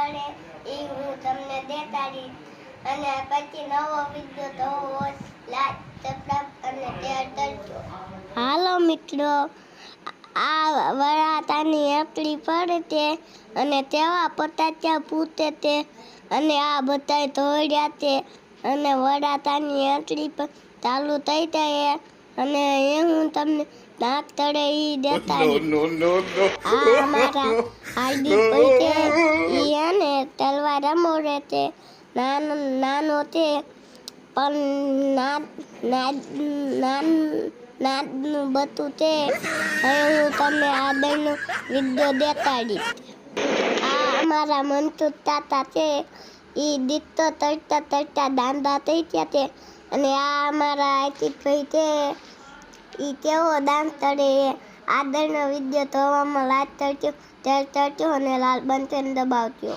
તળે એ હું તમને દેતાડી અને પછી નવો વિડિયો તો લાઈક સબસ્ક્રાઇબ અને શેર કરજો. હાલો મિત્રો, આ વરાતાની એપલી પડે તે અને તેવા પતાત્યા પૂતે તે અને આ બધાય ધોડ્યા તે અને વરાતાની એપલી પણ ચાલુ થઈ જાય અને એ હું તમને નાક તળે ઈ દેતાડી. આ અમારા આઈડી પૈસે ઈ અને તલવાર રમોડે તે નાનો તે પણ નાનું બધું તે હવે હું તમને આગળનો વિડિયો દેતાડી. આ અમારા મનસુખ તાતા છે ઈ દીતો તરતા દાંડા થઈ ગયા તે અને આ અમારા આઈટી ભાઈ છે ઈ કેવો દાંત તળે આગળનો વિડિયો જોવામાં લાઈક કરજો, શેર કરજો અને લાલ બટન દબાવજો.